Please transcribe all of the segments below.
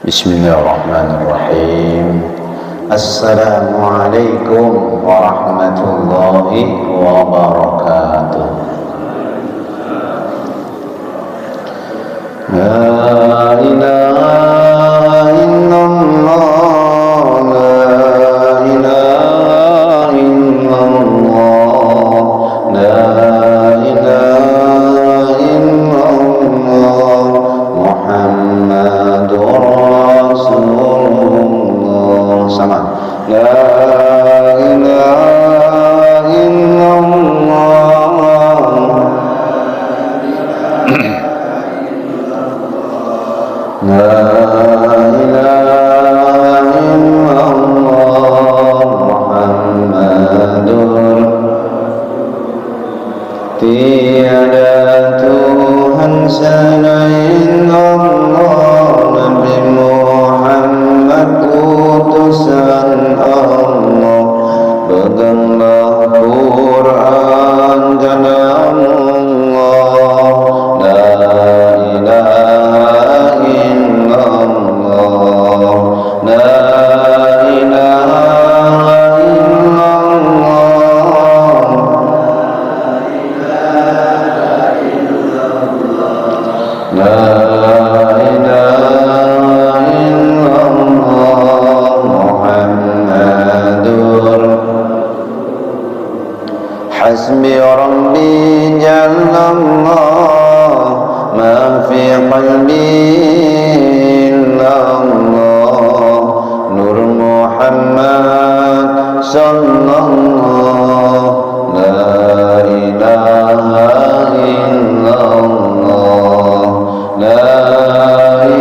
Bismillahirrahmanirrahim. Assalamualaikum warahmatullahi wabarakatuh. La ilaha illallah, la ilaha illallah, la ilaha illallah, Muhammadur Rasulullah. Sama. La ilaha illallah, la ilaha illallah, Muhammadur. Tiada Tuhan selain Allah, Nabi Muhammad utusan Allah. Peganglah Quran kalamullah, la ilaha illallah, la ilaha illallah, la ilaha illallah, Muhammadur. Hasbi Rabbi Jallallah, ma fi qalbi illallah, Nur Muhammad sallallahu, la ilaha illallah, la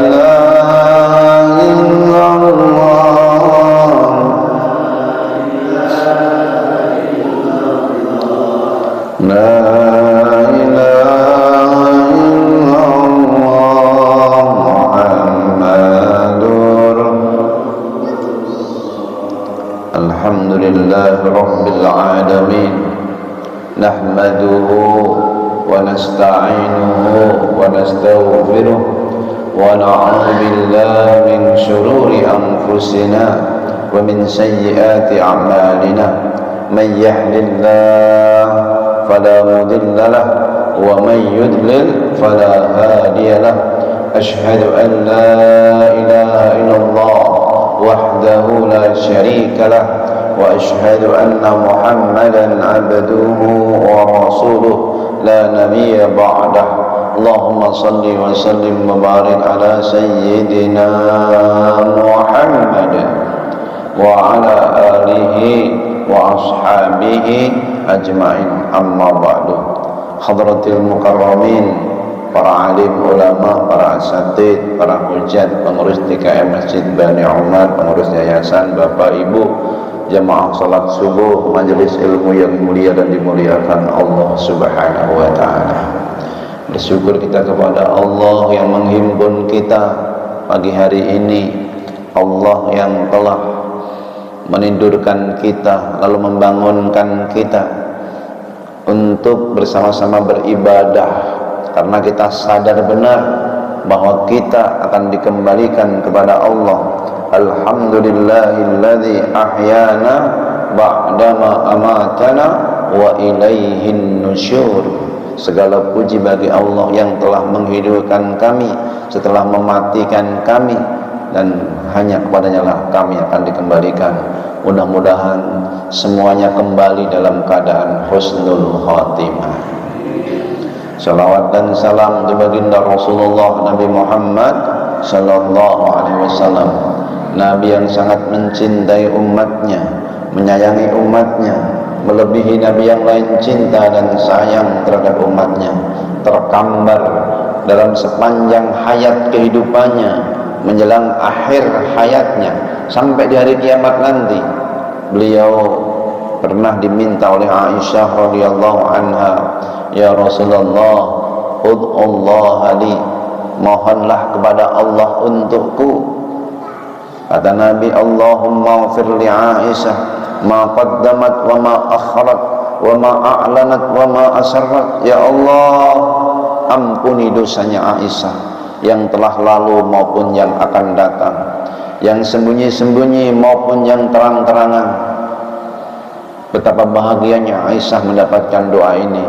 ilaha illallah, la ilaha illallah, Muhammadur. Alhamdulillah Rabbil alamin, nahmaduhu wa nasta'inuhu wa nastaghfiruh wa na'udzu billahi min shururi anfusina wa min sayyiati a'malina. Man yahdihillahu fala mudilla lahu wa man yudlil fala hadiya lahu. Ashhadu an la ilaha illallah wahdahu la syarika lah, wa ashhadu anna Muhammadan abduhu wa rasuluh la nabiyya ba'dah. Allahumma salli wa sallim wa barik ala sayyidina Muhammad wa ala alihi wa ashabihi ajma'in, amma ba'du. Hadratil mukarramin, para alim ulama, para asatid, para hujat, pengurus DKM Masjid Bani Umar, pengurus yayasan, bapak ibu, jamaah salat subuh, majelis ilmu yang mulia dan dimuliakan Allah subhanahu wa ta'ala. Bersyukur kita kepada Allah yang menghimpun kita pagi hari ini, Allah yang telah menidurkan kita lalu membangunkan kita untuk bersama-sama beribadah, karena kita sadar benar bahwa kita akan dikembalikan kepada Allah. Alhamdulillahilladzi ahyana ba'dama amatana wa ilaihin nusyur. Segala puji bagi Allah yang telah menghidupkan kami setelah mematikan kami, dan hanya kepadanya lah kami akan dikembalikan. Mudah-mudahan semuanya kembali dalam keadaan husnul khatimah. Salawat dan salam untuk baginda Rasulullah Nabi Muhammad sallallahu alaihi wasallam, Nabi yang sangat mencintai umatnya, menyayangi umatnya, melebihi Nabi yang lain cinta dan sayang terhadap umatnya, tergambar dalam sepanjang hayat kehidupannya menjelang akhir hayatnya sampai di hari kiamat nanti. Beliau pernah diminta oleh Aisyah radhiyallahu anha, ya Rasulullah, ud'ullah li, mohonlah kepada Allah untukku. Kata Nabi, Allahumma ighfir li Aisyah ma qaddamat wa ma akharat wa ma a'lanat wa ma asarrat. Ya Allah, ampuni dosanya Aisyah yang telah lalu maupun yang akan datang, yang sembunyi-sembunyi maupun yang terang-terangan. Betapa bahagianya Aisyah mendapatkan doa ini.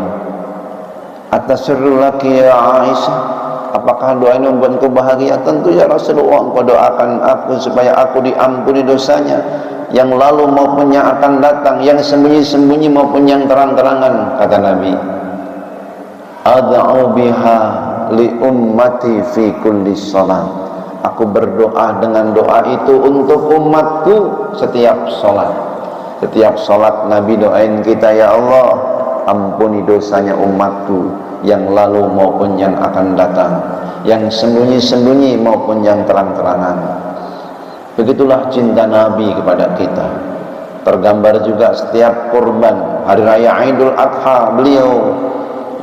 Atasirru laki ya Aisyah, apakah doa ini membuat engkau bahagia? Tentu ya Rasulullah, engkau doakan aku supaya aku diampuni dosanya, yang lalu maupun yang akan datang, yang sembunyi-sembunyi maupun yang terang-terangan. Kata Nabi, ad'u biha li ummati fi kulli shalat. Aku berdoa dengan doa itu untuk umatku setiap salat. Setiap salat Nabi doain kita, ya Allah, ampuni dosanya umatku yang lalu maupun yang akan datang, yang sembunyi-sembunyi maupun yang terang-terangan. Begitulah cinta Nabi kepada kita. Tergambar juga setiap kurban hari raya Idul Adha, beliau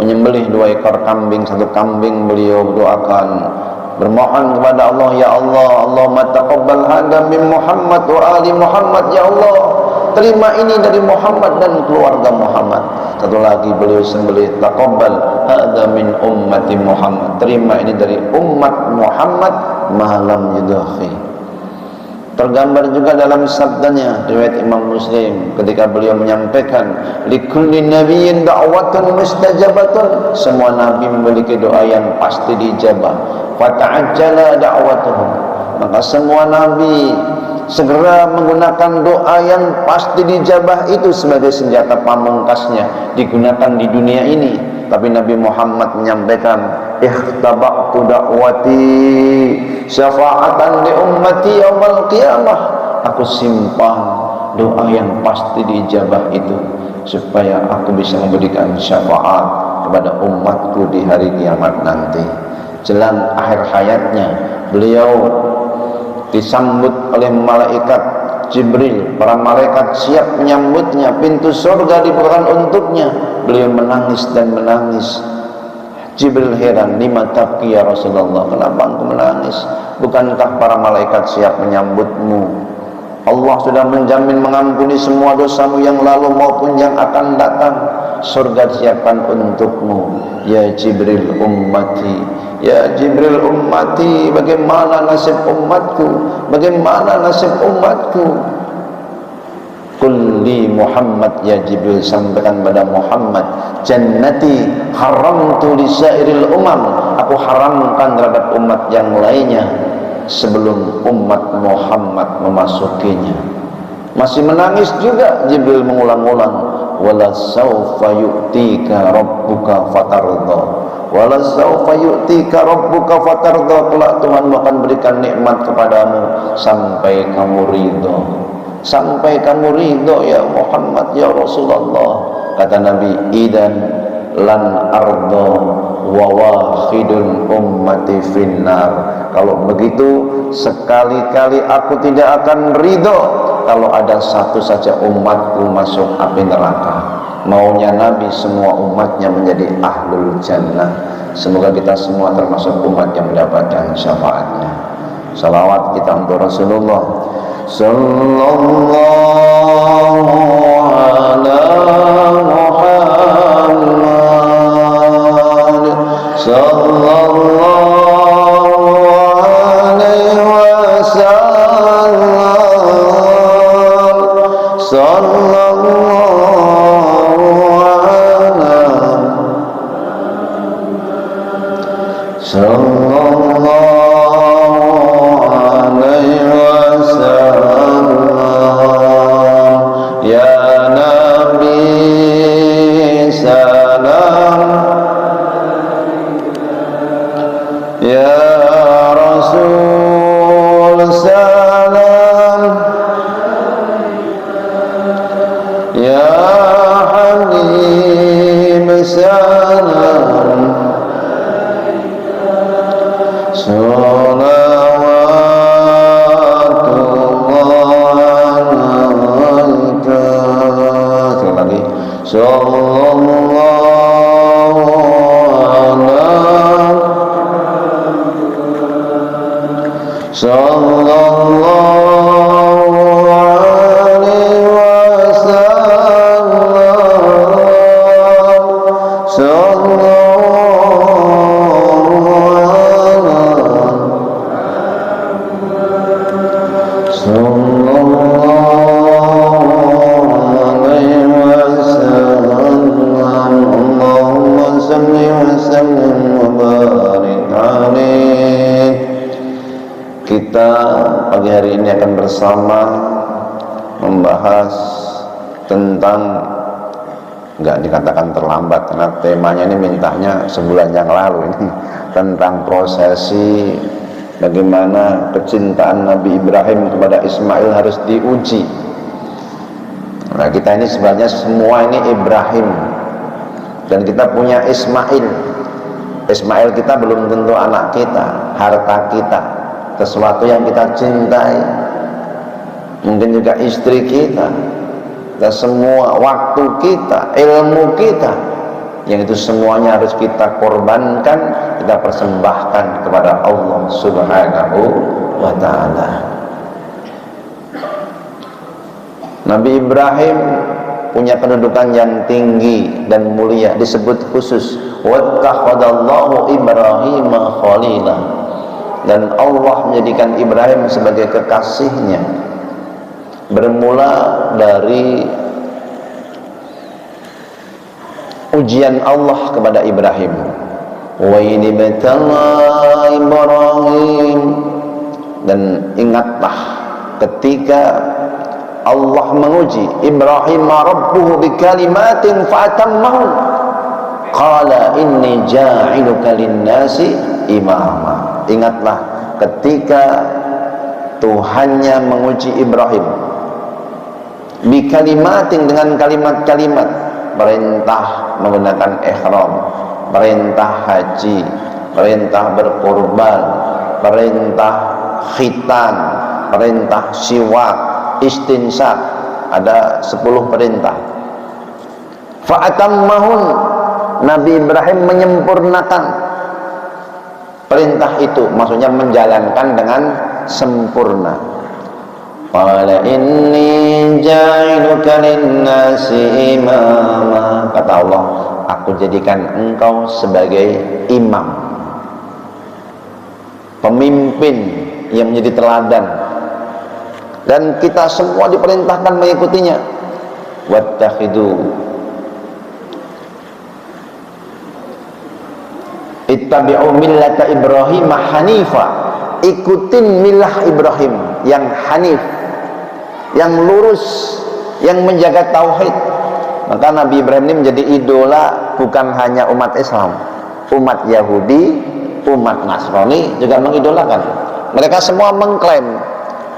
menyembelih 2 ekor kambing, 1 kambing beliau doakan, bermohon kepada Allah, ya Allah, Allahumma taqabbal hada min Muhammad wa ali Muhammad, ya Allah, terima ini dari Muhammad dan keluarga Muhammad. Satu lagi beliau sembelih, taqabbal hada min ummati Muhammad, terima ini dari umat Muhammad malam yudakhi. Tergambar juga dalam sabdanya riwayat Imam Muslim ketika beliau menyampaikan, likulli nabiyyin da'watun mustajabatun, semua nabi memiliki doa yang pasti dijabah. Fata'ajjala da'watuhum, maka semua nabi segera menggunakan doa yang pasti dijabah itu sebagai senjata pamungkasnya digunakan di dunia ini. Tapi Nabi Muhammad menyampaikan, ikhtaba'tu da'wati syafa'atan li ummati yaumal qiyamah, aku simpan doa yang pasti diijabah itu supaya aku bisa memberikan syafaat kepada umatku di hari kiamat nanti. Jelang akhir hayatnya beliau disambut oleh malaikat Jibril, para malaikat siap menyambutnya, pintu surga dibukakan untuknya. Beliau menangis dan menangis. Jibril heran, lima tabki ya Rasulullah, kenapa engkau menangis? Bukankah para malaikat siap menyambutmu? Allah sudah menjamin mengampuni semua dosamu yang lalu maupun yang akan datang. Surga disiapkan untukmu. Ya Jibril ummati, ya Jibril ummati, bagaimana nasib umatku? Bagaimana nasib umatku? Kulli Muhammad, ya Jibril sampaikan pada Muhammad, jannati haramtu li syairil umam, aku haramkan terhadap umat yang lainnya sebelum umat Muhammad memasukinya. Masih menangis juga Jibril mengulang-ulang, wala sawfa yu'tika rabbuka fatardha, wala sawfa yu'tika rabbuka fatardha, kelak Tuhan akan berikan nikmat kepadamu sampai kamu ridho, sampai kamu ridho ya Muhammad ya Rasulullah. Kata Nabi, idan lan ardo wa wahidun ummati finnar, kalau begitu sekali-kali aku tidak akan ridho kalau ada satu saja umatku masuk api neraka. Maunya Nabi semua umatnya menjadi ahlul jannah. Semoga kita semua termasuk umat yang mendapatkan syafaatnya. Salawat kita untuk Rasulullah sallallahu ala Muhammad sallallahu alaihi wasallam, sallallahu alaihi wasallam, ya Nabi salam, ya Rasul salam, ya Habib salam, salawatullah alaika. Sekali lagi, sallallahu ala sallallahu alaihi wasallam, sallallahu ala bersama membahas tentang, enggak dikatakan terlambat karena temanya ini mintanya sebulan yang lalu ini, tentang prosesi bagaimana kecintaan Nabi Ibrahim kepada Ismail harus diuji. Nah, kita ini sebenarnya semua ini Ibrahim, dan kita punya Ismail. Ismail kita belum tentu anak kita, harta kita, sesuatu yang kita cintai, mungkin juga istri kita, dan semua waktu kita, ilmu kita, yang itu semuanya harus kita korbankan, kita persembahkan kepada Allah Subhanahu wa ta'ala. Nabi Ibrahim punya kedudukan yang tinggi dan mulia, disebut khusus wattakhadallahu Ibrahim khalila, dan Allah menjadikan Ibrahim sebagai kekasihnya. Bermula dari ujian Allah kepada Ibrahim, wa inibtala Ibrahim, dan ingatlah ketika Allah menguji Ibrahim rabbuhu bikalimatin fa'atammahu qala inni ja'iluka linnasi imama. Ingatlah ketika Tuhannya menguji Ibrahim bikalimatin, dengan kalimat-kalimat, perintah menggunakan ihram, perintah haji, perintah berkorban, perintah khitan, perintah siwak, istinsyak, ada 10 perintah. Fa'atammahun, Nabi Ibrahim menyempurnakan perintah itu, maksudnya menjalankan dengan sempurna. Qala inni ja'iluka linnasi imama, kata Allah, aku jadikan engkau sebagai imam, pemimpin yang menjadi teladan, dan kita semua diperintahkan mengikutinya. Wattakhidu, ittabi'u millata Ibrahim hanifa, ikutin milah Ibrahim yang hanif, yang lurus, yang menjaga tauhid. Maka Nabi Ibrahim ini menjadi idola bukan hanya umat Islam, umat Yahudi, umat Nasrani juga mengidolakan. Mereka semua mengklaim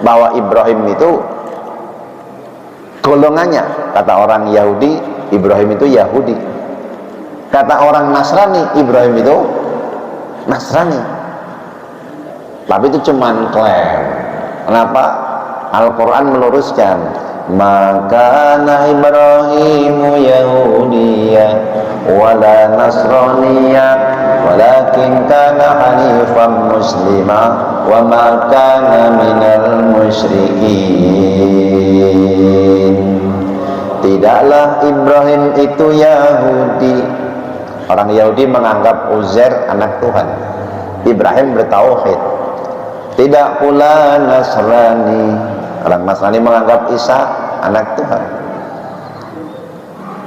bahwa Ibrahim itu golongannya, kata orang Yahudi Ibrahim itu Yahudi, kata orang Nasrani Ibrahim itu Nasrani. Tapi itu cuman klaim. Kenapa? Al-Quran meluruskan, maka Ibrahimu Yahudiyya wala Nasraniyya walakin kana hanifan muslima wa ma kana minal musyrikin. Tidaklah Ibrahim itu Yahudi. Orang Yahudi menganggap Uzair anak Tuhan, Ibrahim bertauhid. Tidak pula Nasrani, orang Nasrani menganggap Isa anak Tuhan.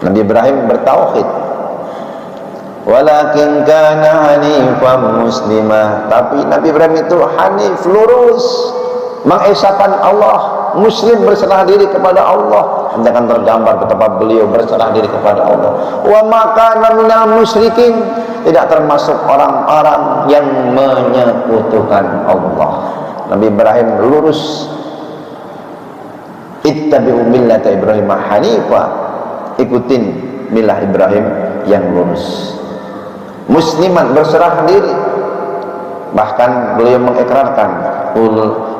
Nabi Ibrahim bertauhid. Walakin kana hanifan muslimah, tapi Nabi Ibrahim itu hanif, lurus, mengesahkan Allah, muslim, berserah diri kepada Allah. Nanti akan tergambar betapa beliau berserah diri kepada Allah. Wa ma kana minal musyrikin, tidak termasuk orang-orang yang menyekutukan Allah. Nabi Ibrahim lurus. Ittabi'u millata Ibrahim hanifa, ikutin milah Ibrahim yang lurus. Musliman, berserah diri. Bahkan beliau mengikrarkan, qul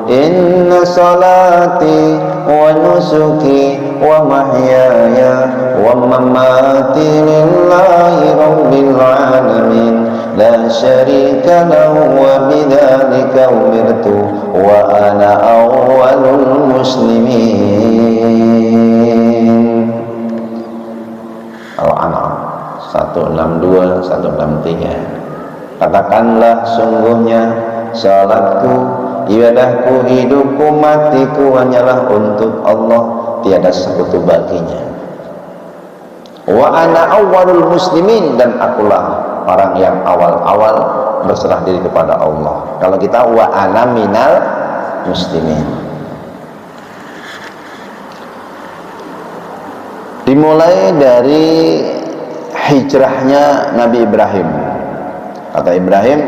inna salati wa nusuki wa mahyaya wa mamati lillahi rabbil alamin la syarika lahu wa bidzalika umirtu wa ana awwalul muslimin. Al-An'am 162 163. Katakanlah, sungguhnya salatku, ibadahku, hidupku, matiku hanyalah untuk Allah, tiada sekutu baginya. Wa ana awwalul muslimin, dan akulah orang yang awal-awal berserah diri kepada Allah. Kalau kita wa ana minal muslimin. Dimulai dari hijrahnya Nabi Ibrahim. Kata Ibrahim,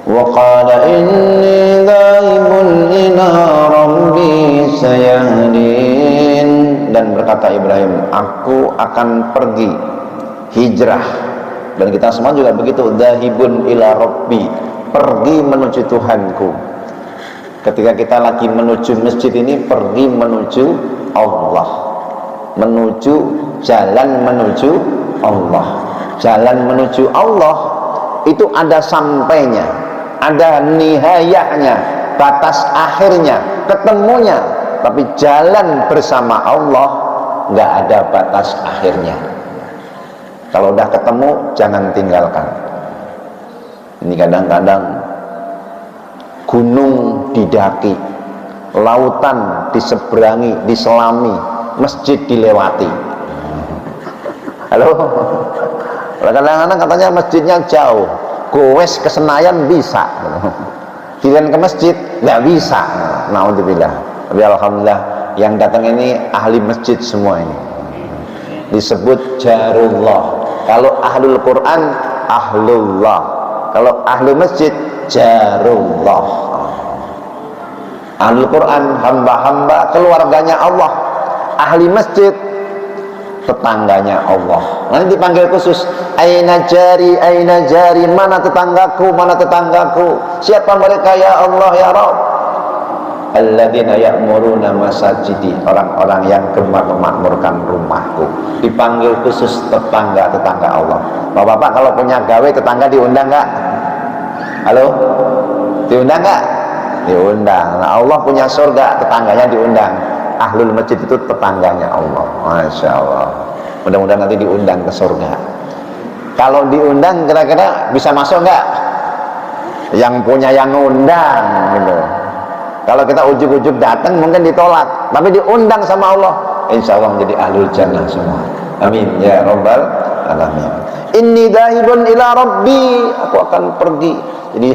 wa qala inni dhaibun ila rabbi sayahdin, dan berkata Ibrahim, aku akan pergi hijrah. Dan kita semua juga begitu, dhahibun ila rabbi, pergi menuju Tuhanku. Ketika kita lagi menuju masjid ini, pergi menuju Allah, menuju jalan menuju Allah. Jalan menuju Allah itu ada sampainya, ada nihayahnya, batas akhirnya, ketemunya. Tapi jalan bersama Allah nggak ada batas akhirnya. Kalau udah ketemu, jangan tinggalkan. Ini kadang-kadang gunung didaki, lautan diseberangi, diselami, masjid dilewati. Halo? Kadang-kadang katanya masjidnya jauh, goes ke Senayan bisa, kalian ke masjid nggak bisa. Naudzubillah. Tapi alhamdulillah yang datang ini ahli masjid semua ini. Disebut jarullah. Kalau ahlul Quran, ahlullah. Kalau ahli masjid, jarullah. Ahlul Quran, hamba-hamba keluarganya Allah. Ahli masjid, tetangganya Allah. Nanti dipanggil khusus, aina jari, mana tetanggaku, mana tetanggaku. Siapa mereka ya Allah ya Rabb? Alladzina ya'muruna masajidi, orang-orang yang gemar memakmurkan rumahku. Dipanggil khusus tetangga-tetangga Allah. Bapak-bapak kalau punya gawe tetangga diundang nggak? Halo? Diundang nggak? Diundang. Nah, Allah punya surga, tetangganya diundang. Ahlul masjid itu tetangganya Allah. Masya Allah. Mudah-mudahan nanti diundang ke surga. Kalau diundang kira-kira bisa masuk nggak? Yang punya yang undang gitu. Kalau kita ujuk-ujuk datang mungkin ditolak, tapi diundang sama Allah, insya Allah menjadi ahlul jannah semua. Amin ya rabbal alamin. Inni dhahibun ila rabbi, aku akan pergi. Jadi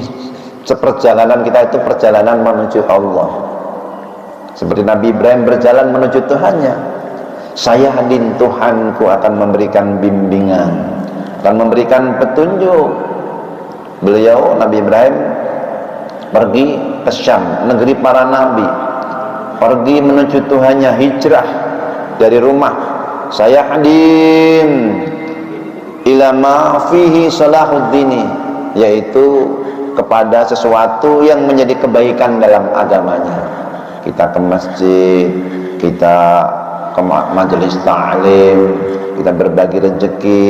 perjalanan kita itu perjalanan menuju Allah. Seperti Nabi Ibrahim berjalan menuju Tuhannya. Saya hadin, Tuhanku akan memberikan bimbingan, akan memberikan petunjuk. Beliau Nabi Ibrahim pergi ke Syam, negeri para nabi, pergi menuju Tuhannya, hijrah dari rumah. Saya hadim ila ma fihi salahuddin, yaitu kepada sesuatu yang menjadi kebaikan dalam agamanya. Kita ke masjid, kita ke majelis ta'lim, kita berbagi rezeki,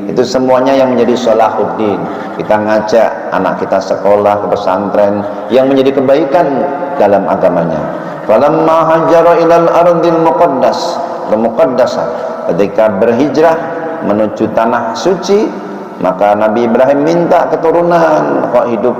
itu semuanya yang menjadi salahuddin. Kita ngajak anak kita sekolah ke pesantren yang menjadi kebaikan dalam agamanya. Falamma hajara ilal ardil muqaddasah, ketika berhijrah menuju tanah suci, maka Nabi Ibrahim minta keturunan. Kok hidup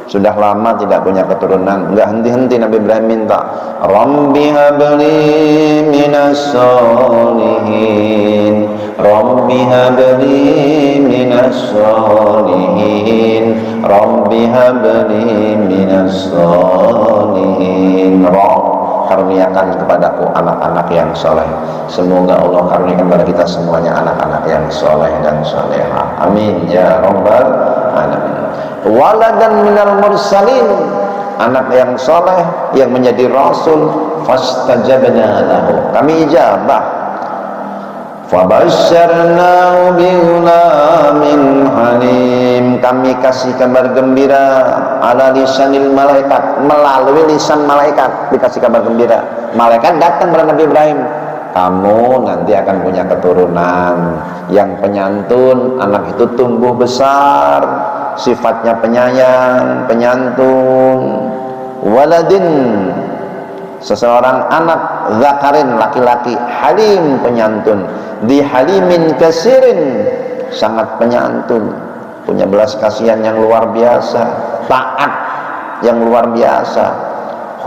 sudah lama tidak punya keturunan, enggak henti-henti Nabi Ibrahim minta, Rabbi habli minas solihin, Rabbi habli minas solihin, Rabbi habli minas solihin. Rabb, karuniakan kepadaku anak-anak yang soleh. Semoga Allah karuniakan kepada kita semuanya anak-anak yang soleh dan solehah. Amin ya rabbal alamin. Waladan minal mursalin, anak yang soleh yang menjadi rasul. Fastajabna lahu, kami ijabah. Fabasyarnahu bighulamin halim, kami kasih kabar gembira ala lisanil malaikat, melalui lisan malaikat dikasih kabar gembira. Malaikat datang kepada Nabi Ibrahim, kamu nanti akan punya keturunan yang penyantun, anak itu tumbuh besar, sifatnya penyayang, penyantun. Waladin, seseorang anak, zakarin, laki-laki, halim, penyantun. Di halimin kasirin, sangat penyantun, punya belas kasihan yang luar biasa, taat yang luar biasa.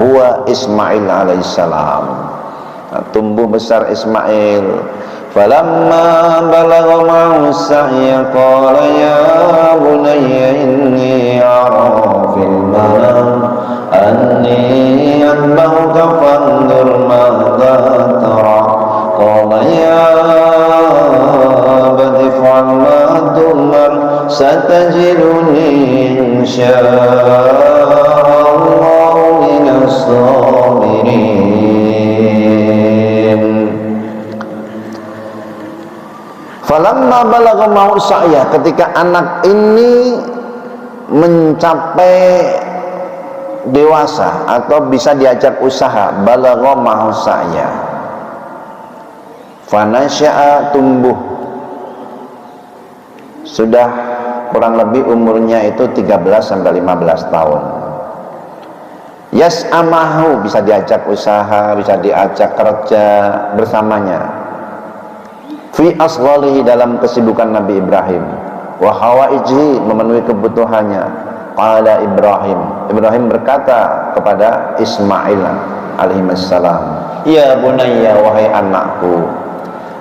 Huwa Ismail alaihissalam. Nah, tumbuh besar Ismail. Falamma balagha ma'ahu sa'ya qala ya bunayya inni ara fil manam anni adbahuka fanzur madza tara qala ya satajiduni insyaallah minas sabirin. Falamma balagha ma'u sa'ya, ketika anak ini mencapai dewasa atau bisa diajak usaha, balagha ma'u sa'ya, fanasya'a, tumbuh, sudah kurang lebih umurnya itu 13 sampai 15 tahun. Yas'amahu, bisa diajak usaha, bisa diajak kerja bersamanya. Fi asghalihi, dalam kesibukan Nabi Ibrahim, wa hawaiji, memenuhi kebutuhannya. Qala Ibrahim berkata kepada Ismail alaihissalam, ya bunayya, wahai anakku,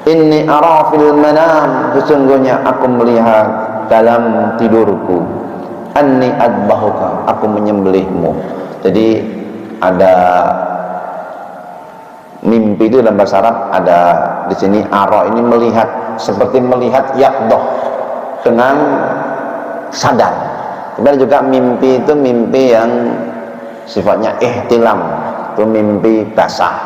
inni ara fil manam, sesungguhnya aku melihat dalam tidurku, anni adbahuka, aku menyembelihmu. Jadi ada mimpi itu dalam bahasa Arab, ada di sini ara ini melihat, seperti melihat yaqdah, dengan sadar. Kemudian juga mimpi itu mimpi yang sifatnya ihtilam, itu mimpi basah.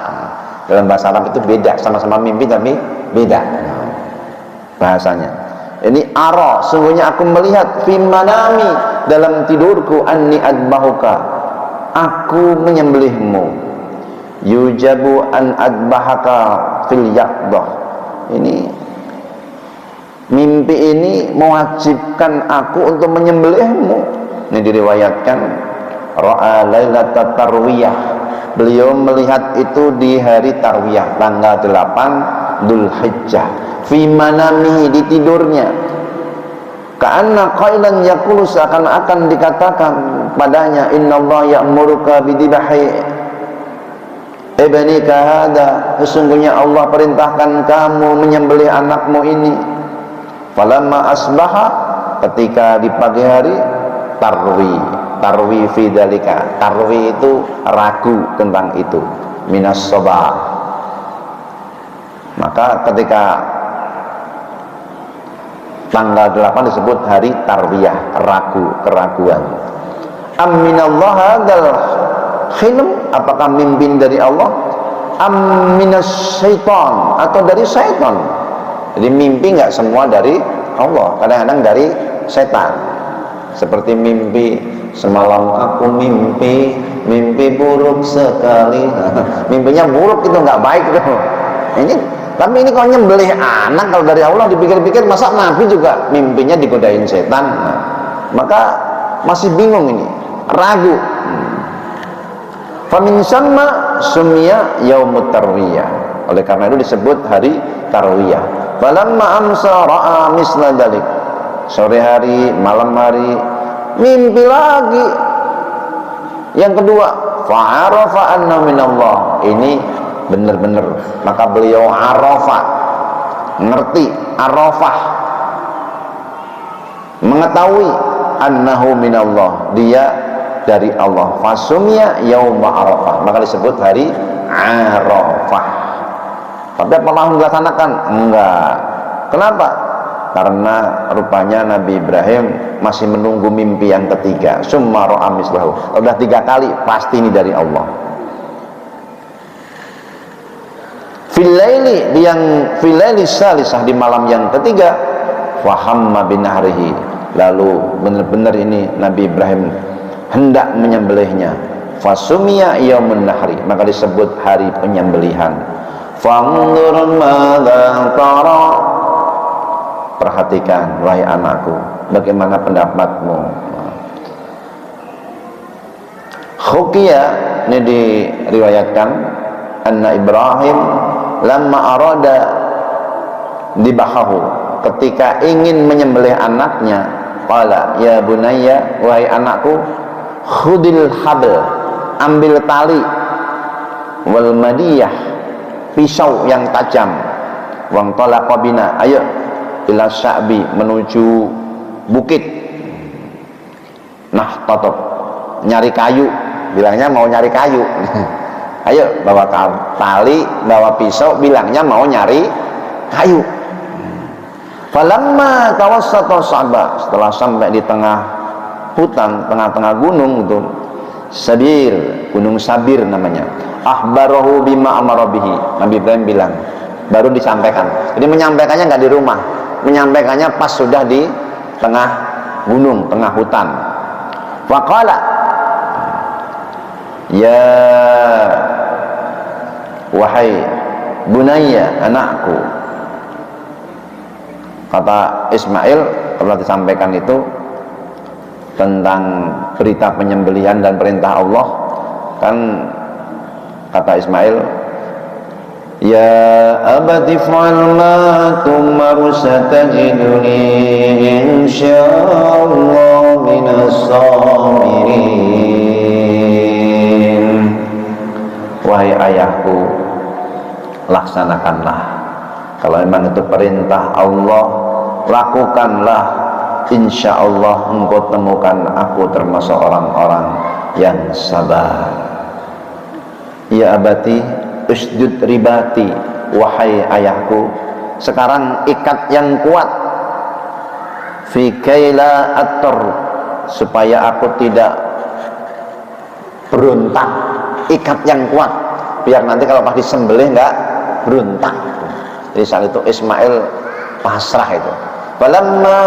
Dalam bahasa Arab itu beda, sama-sama mimpi tapi beda bahasanya. Ini ara, sungguhnya aku melihat, fi manami, dalam tidurku, anni adbahuka, aku menyembelihmu. Yujabu an adbahaka fil yaqdah, ini mimpi ini mewajibkan aku untuk menyembelihmu. Ini diriwayatkan ra'a lailatat tarwiyah, beliau melihat itu di hari tarwiyah, tanggal 8 Dzulhijjah, fi manamihi, di tidurnya. Ka'anna qailan yaqulu, seakan-akan dikatakan padanya, innallaha ya'muruka bidibahi ibnika hada, sesungguhnya Allah perintahkan kamu menyembelih anakmu ini. Falamma asbaha, ketika di pagi hari, tarwi fi dalika, tarwi itu ragu tentang itu, minas soba. Maka ketika tanggal 8 disebut hari tarwiyah, keraguan. Aminallah hadal hilm, apakah mimpi dari Allah, minas syaitan, atau dari syaitan. Jadi mimpi nggak semua dari Allah, kadang-kadang dari setan. Seperti mimpi, semalam aku mimpi buruk sekali. Mimpinya buruk, itu nggak baik itu. Tapi ini kalau nyembelih anak, kalau dari Allah dipikir-pikir, masa Nabi juga mimpinya digodain setan? Maka masih bingung ini, ragu. Famin sama sumia yaumut tarwiyah, oleh karena itu disebut hari tarwiyah. Falamma amsa ra'a misla dalik, sore hari, malam hari, mimpi lagi yang kedua. Fa'arafa anna minallah, ini benar-benar, maka beliau arafah, ngerti, arafah, mengetahui, annahu minallah, dia dari Allah. Fasumya yauma arafah, maka disebut hari arafah. Tapi apa langsung dilaksanakan? Enggak. Kenapa? Karena rupanya Nabi Ibrahim masih menunggu mimpi yang ketiga. Summa ra'a mislahu, sudah 3 kali, pasti ini dari Allah. Filaili salisah, di malam yang ketiga, fahamma binahrihi, lalu benar-benar ini Nabi Ibrahim hendak menyembelihnya. Fasumia yaumun nahri, maka disebut hari penyembelihan. Fanzur madza tara, perhatikan wahai anakku, bagaimana pendapatmu. Khukiya, ini diriwayatkan, anna Ibrahim lamma arada dibahahu, ketika ingin menyembelih anaknya, qala ya bunayya, wahai anakku, khudil habl, ambil tali, wal madiyah, pisau yang tajam, wang talaqa bina, ayo ila sya'bi, menuju bukit, nah tatop, nyari kayu, bilangnya mau nyari kayu. Ayo bawa tali, bawa pisau, bilangnya mau nyari kayu. Falamma tawassata Sa'ba, setelah sampai di tengah hutan, tengah-tengah gunung itu, Sabir, gunung Sabir namanya. Akhbarahu bima amara bihi. Nabi Ibrahim bilang, baru disampaikan. Jadi menyampaikannya enggak di rumah, menyampaikannya pas sudah di tengah gunung, tengah hutan. Faqala, ya wahai bunayya, anakku. Kata Ismail telah disampaikan itu tentang berita penyembelihan dan perintah Allah, kan kata Ismail, ya abati fa'al ma tu'maru satajiduni insyaallah minas sabirin. Wahai ayahku, laksanakanlah, kalau memang itu perintah Allah, lakukanlah, insya Allah engkau temukan aku termasuk orang-orang yang sabar. Ya abati usdud ribati, wahai ayahku, sekarang ikat yang kuat, fi kaila atur, supaya aku tidak berontak. Ikat yang kuat, biar nanti kalau pas disembelih enggak berontak. Jadi saat itu Ismail pasrah itu. Falamma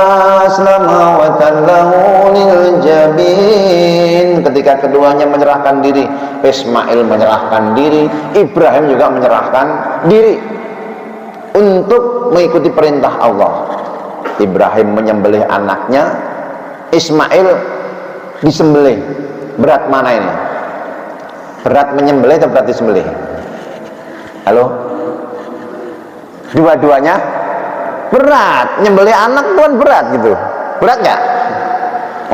aslama wa tallahu lil jabin, ketika keduanya menyerahkan diri, Ismail menyerahkan diri, Ibrahim juga menyerahkan diri untuk mengikuti perintah Allah. Ibrahim menyembelih anaknya, Ismail disembelih. Berat mana ini? Berat menyembelih atau berat disembelih? Halo? Dua-duanya berat. Nyembelih anak itu kan berat gitu. Berat nggak?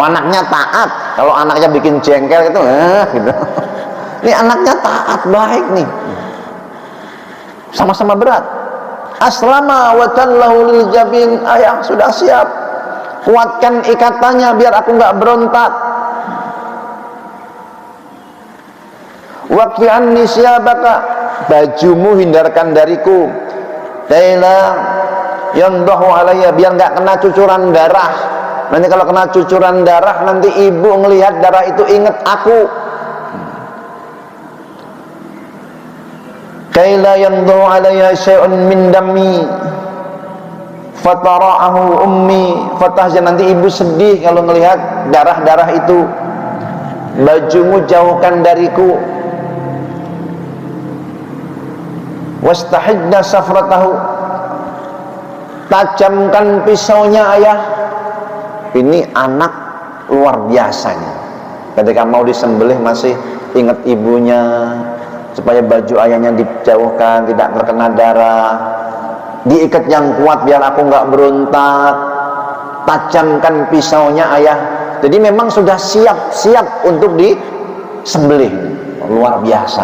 Anaknya taat, kalau anaknya bikin jengkel itu gitu. Ini anaknya taat, baik nih, sama-sama berat. Aslama wa tallahu lil jabin, ayah sudah siap, kuatkan ikatannya biar aku nggak berontak. Waqfi anni siyabaka, bajumu hindarkan dariku. Laila yandahu alayya, biar nggak kena cucuran darah. Nanti kalau kena cucuran darah, nanti ibu ngelihat darah itu ingat aku. Kaila yandahu alayya syai'un min dammi fatara'ahu ummi fatahzan, nanti ibu sedih kalau ngelihat darah-darah itu. Bajumu jauhkan dariku. Wastahidna safratahu, tajamkan pisaunya ayah. Ini anak luar biasanya, ketika mau disembelih masih ingat ibunya, supaya baju ayahnya dijauhkan, tidak terkena darah. Diikat yang kuat biar aku nggak berontak. Tajamkan pisaunya ayah. Jadi memang sudah siap untuk disembelih. Luar biasa.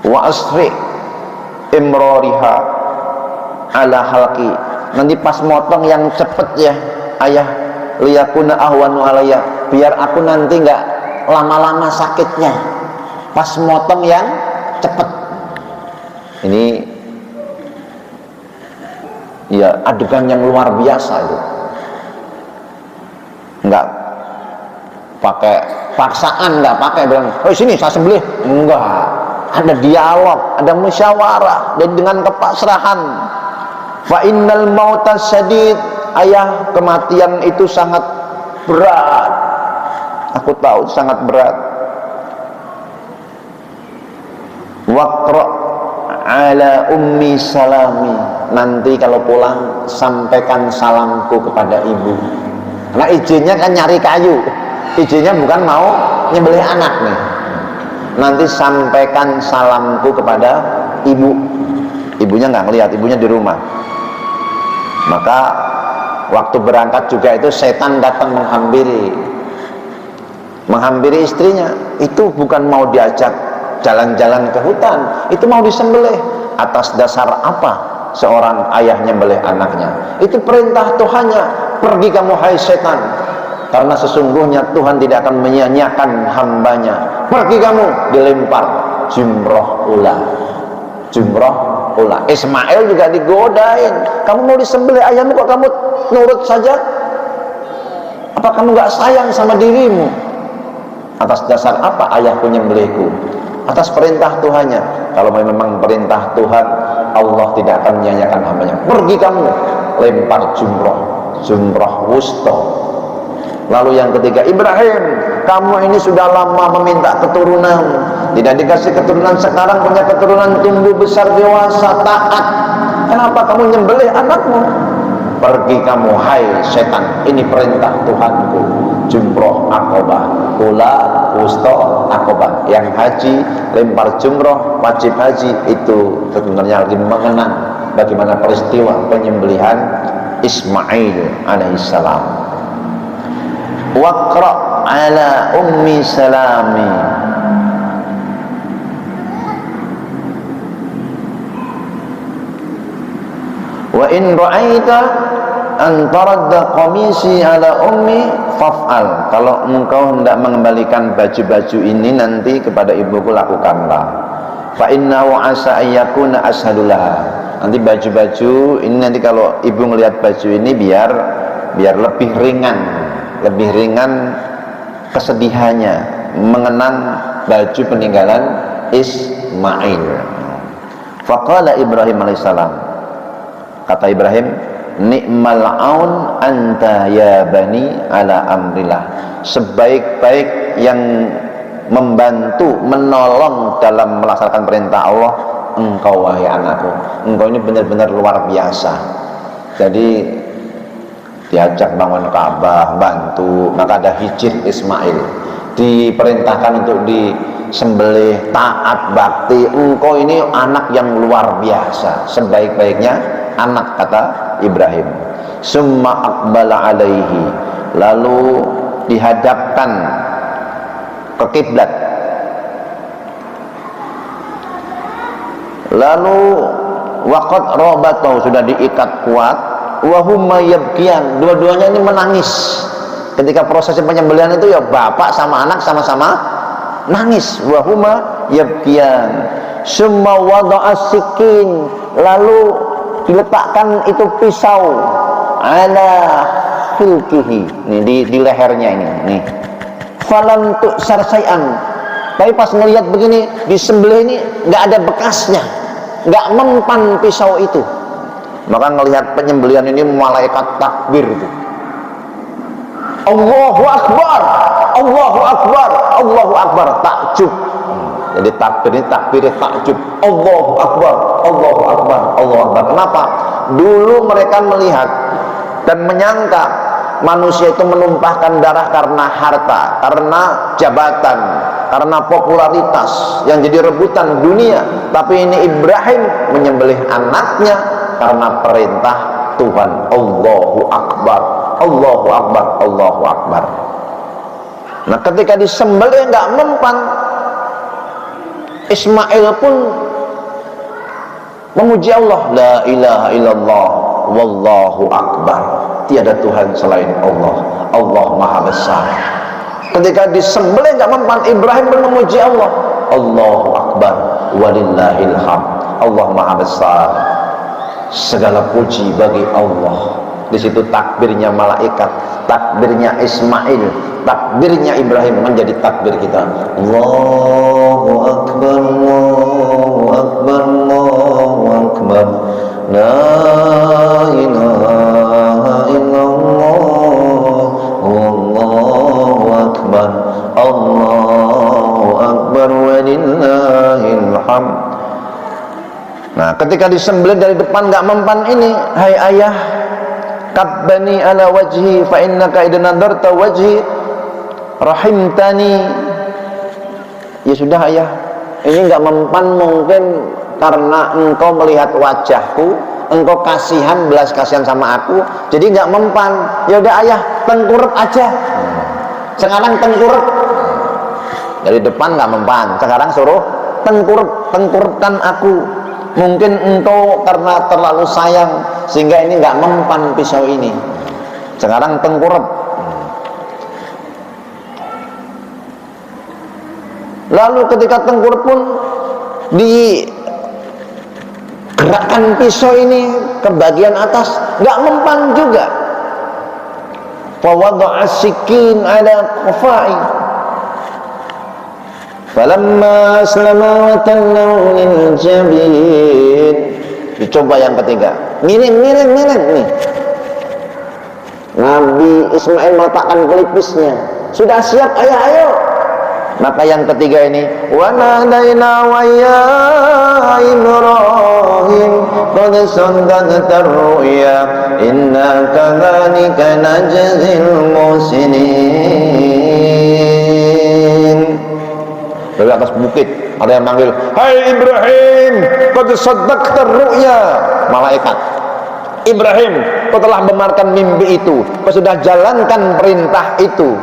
Wa asri imroriha ala halqi, nanti pas motong yang cepet ya ayah, liyakuna ahwanu alayya, biar aku nanti nggak lama-lama sakitnya pas motong yang cepet. Ini ya adegan yang luar biasa itu, nggak pakai paksaan, nggak pakai bilang, oh sini saya sembelih, enggak. Ada dialog, ada musyawarah, dan dengan kepasrahan. Fa innal mauta syadid, ayah, kematian itu sangat berat. Aku tahu sangat berat. Waqra ala ummi salami, nanti kalau pulang sampaikan salamku kepada ibu. Karena izinnya kan nyari kayu, izinnya bukan mau nyembelih anak nih. Nanti sampaikan salamku kepada ibu. Ibunya nggak ngelihat, ibunya di rumah. Maka waktu berangkat juga itu setan datang menghampiri istrinya. Itu bukan mau diajak jalan-jalan ke hutan, itu mau disembelih. Atas dasar apa seorang ayah nyembelih anaknya? Itu perintah Tuhannya. Pergi kamu hai setan, karena sesungguhnya Tuhan tidak akan menyia-nyiakan hambanya. Pergi kamu, dilempar jumroh ula. Jumroh pula. Ismail juga digodain, kamu mau disembelih ayahmu kok kamu nurut saja? Apa kamu gak sayang sama dirimu? Atas dasar apa ayahku nyembelihku? Atas perintah Tuhannya. Kalau memang perintah Tuhan, Allah tidak akan menyanyiakan hambanya. Pergi kamu, lempar jumrah wusta. Lalu yang ketiga, Ibrahim, kamu ini sudah lama meminta keturunan, tidak dikasih keturunan, sekarang punya keturunan, tumbuh besar dewasa taat, kenapa kamu nyembelih anakmu? Pergi kamu, hai setan, ini perintah Tuhanku. Jumroh Aqobah, Ula Wusta Aqobah. Yang haji lempar jumroh wajib haji, itu sebenarnya lagi mengenang bagaimana peristiwa penyembelihan Ismail alaihissalam. Waqra ala ummi salami. Wa in ra'aita an taradda qamisi ala ummi faf'al. Kalau engkau hendak mengembalikan baju-baju ini nanti kepada ibuku, lakukanlah. Fa innahu asa ayyakuna ashadulah. Nanti baju-baju ini, nanti kalau ibu melihat baju ini biar lebih ringan kesedihannya mengenang baju peninggalan Ismail. Faqala Ibrahim alaihissalam, kata Ibrahim, ni'mal aun anta ya bani ala amrillah. Sebaik-baik yang membantu, menolong dalam melaksanakan perintah Allah, engkau wahai anakku. Engkau ini benar-benar luar biasa. Jadi diajak bangun Ka'bah, bantu, maka ada hijir Ismail, diperintahkan untuk disembelih, taat, bakti. Engkau ini anak yang luar biasa, sebaik-baiknya anak, kata Ibrahim. Summa aqbala alaihi, lalu dihadapkan ke kiblat, lalu waqad rabatahu, sudah diikat kuat, wa huma yabkiyan, dua-duanya ini menangis. Ketika prosesi penyembelihan itu ya bapak sama anak sama-sama nangis. Wa huma yabkiyan. Summa wada'a sikin, lalu diletakkan itu pisau ala khilkihi, ini di lehernya ini nih. Falam tu'sar syai'an, tapi pas ngelihat begini disembelih ini nggak ada bekasnya, nggak mempan pisau itu. Maka ngelihat penyembelihan ini malaikat takbir itu, Allahu Akbar, Allahu Akbar, Allahu Akbar, takjub. Jadi takbir ini takbir takjub, Allahu Akbar, Allahu Akbar, Allahu Akbar. Kenapa? Dulu mereka melihat dan menyangka manusia itu menumpahkan darah karena harta, karena jabatan, karena popularitas yang jadi rebutan dunia. Tapi ini Ibrahim menyembelih anaknya karena perintah Tuhan. Allahu Akbar, Allahu Akbar, Allahu Akbar. Nah, ketika disembelih nggak mempan, Ismail pun memuji Allah, la ilaha illallah wallahu akbar, tiada Tuhan selain Allah, Allah maha besar. Ketika disembelih nggak mempan, Ibrahim pun memuji Allah, Allahu akbar walillahil hamd, Allah maha besar, segala puji bagi Allah. Di situ takbirnya malaikat, takbirnya Ismail, takbirnya Ibrahim menjadi takbir kita. Allahu akbar, Allahu akbar, Allahu akbar, la ilaha illallah, Allahu akbar, Allahu akbar walillahil hamd. Nah, ketika disembelih dari depan nggak mempan ini, hai ayah, kabbani ala wajhi fa innaka idza nadarta wajhi rahimtani. Ya sudah ayah, ini nggak mempan mungkin karena engkau melihat wajahku, engkau kasihan, belas kasihan sama aku, jadi nggak mempan. Ya udah ayah, tengkurap aja. Sekarang tengkurap. Dari depan nggak mempan, sekarang suruh tengkurap, tengkurapkan aku. Mungkin engkau karena terlalu sayang sehingga ini nggak mempan pisau ini. Sekarang tengkurap. Lalu ketika tengkurap pun digerakkan gerakkan pisau ini ke bagian atas, nggak mempan juga. Fa wada'a sikin ala qafai falamma aslama wa tallahu lil jabin. Dicoba yang ketiga, miring nih. Nabi Ismail meletakkan pelipisnya, sudah siap, ayo. Maka yang ketiga ini, wa nadaina wa ya Ibrahim qad saddaqta ru'ya inna kadzalika najzil muhsinin. Dari atas bukit ada yang manggil, hai Ibrahim, qad saddaqta ru'ya. Malaikat, Ibrahim, kau telah membenarkan mimpi itu, kau sudah jalankan perintah itu,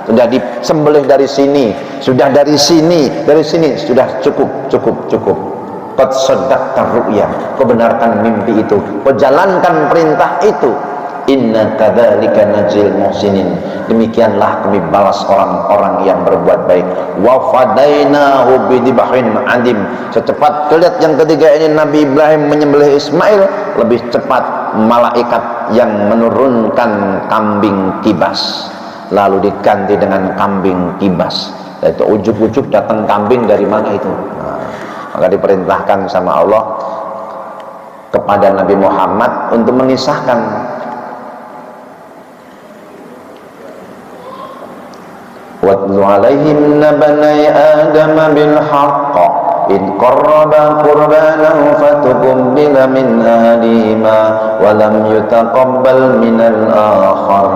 sudah disembelih dari sini, sudah dari sini, sudah cukup. Qad saddaqta ru'ya, kau benarkan mimpi itu, kau jalankan perintah itu. Inna kadzalika najzil muhsinin, demikianlah kami balas orang-orang yang berbuat baik. Wa fadainahu bidibhin adim. Secepat kelihatan yang ketiga ini Nabi Ibrahim menyembelih Ismail, lebih cepat malaikat yang menurunkan kambing kibas lalu diganti dengan kambing kibas. Itu ujuk-ujuk datang kambing dari mana itu? Maka diperintahkan sama Allah kepada Nabi Muhammad untuk mengisahkan. Watlu alaihim nabanai Adam bil haqq in qarraba qurbanan fatuqbila min ahadihima wa lam yutaqabbal min al-akhar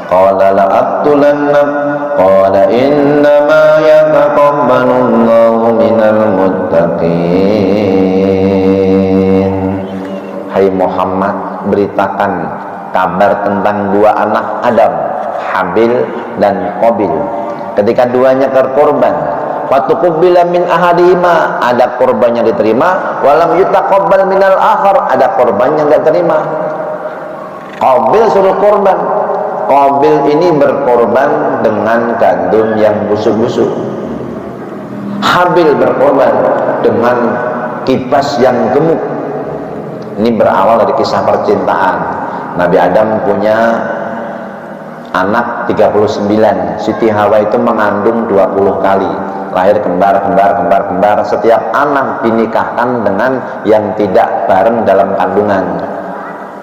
qala la aqtulannak qala innama yataqabbalu Allahu minal muttaqin. Hai Muhammad, beritakan kabar tentang dua anak Adam, Habil dan Qabil. Ketika duanya berkorban, fatuqbila min ahadihima, ada korbannya diterima, walam yutaqabbal minal akhar, ada korbannya enggak terima. Qabil suruh korban. Qabil ini berkorban dengan gandum yang busuk-busuk. Habil berkorban dengan kipas yang gemuk. Ini berawal dari kisah percintaan. Nabi Adam punya anak 39. Siti Hawa itu mengandung 20 kali. Lahir kembar. Setiap anak dinikahkan dengan yang tidak bareng dalam kandungan.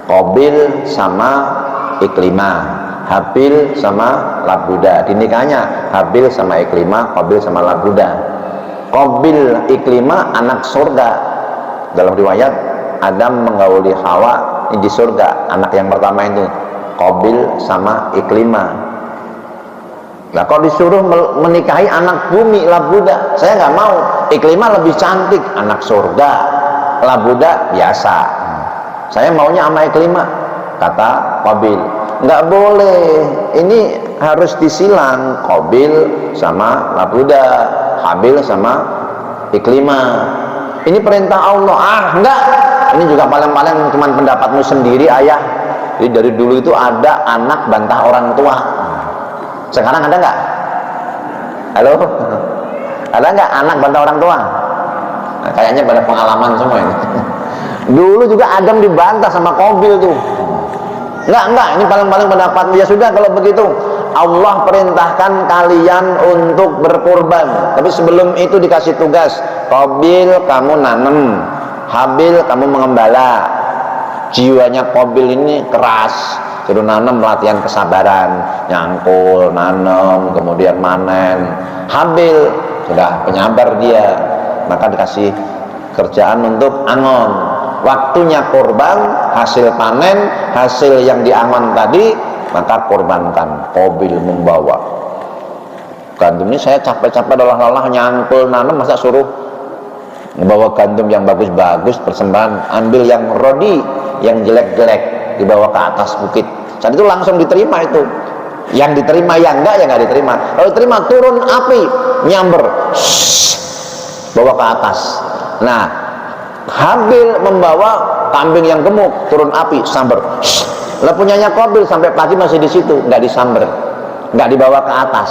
Qabil sama Iklimah, Habil sama Labuda. Dinikahnya Habil sama Iklimah, Qabil sama Labuda. Qabil Iklimah anak surga. Dalam riwayat Adam menggauli Hawa di surga, anak yang pertama itu Qabil sama Iklimah. Nah, kalau disuruh menikahi anak bumi Labuda, saya nggak mau. Iklimah lebih cantik, anak surga. Labuda biasa. Saya maunya sama Iklimah, kata Qabil. Nggak boleh, ini harus disilang, Qabil sama Labuda, Habil sama Iklimah. Ini perintah Allah. Enggak, ini juga paling-paling cuma pendapatmu sendiri, ayah. Jadi dari dulu itu ada anak bantah orang tua. Sekarang ada nggak? Halo? Ada nggak anak bantah orang tua? Nah, kayaknya pada pengalaman semua ini. Dulu juga Adam dibantah sama Qabil tuh. Enggak, ini paling-paling pendapat. Ya sudah, kalau begitu Allah perintahkan kalian untuk berkorban. Tapi sebelum itu dikasih tugas, Qabil kamu nanam, Habil kamu mengembala. Jiwanya Qabil ini keras, suruh nanam, latihan kesabaran, nyangkul, nanam, kemudian manen. Habil sudah penyabar dia, maka dikasih kerjaan untuk angon. Waktunya korban, hasil panen, hasil yang diangon tadi, maka korbankan. Qabil membawa gandum ini, saya capek-capek lelah-lelah nyangkul nanam, masa suruh membawa gandum yang bagus-bagus persembahan, ambil yang rodi, yang jelek-jelek dibawa ke atas bukit. Saat itu langsung diterima itu. Yang diterima, yang enggak, ya enggak diterima. Kalau diterima, turun api, nyamber, bawa ke atas. Nah, Habil membawa kambing yang gemuk, turun api, samber. Lah punyanya Qabil sampai pagi masih di situ, enggak disamber, enggak dibawa ke atas.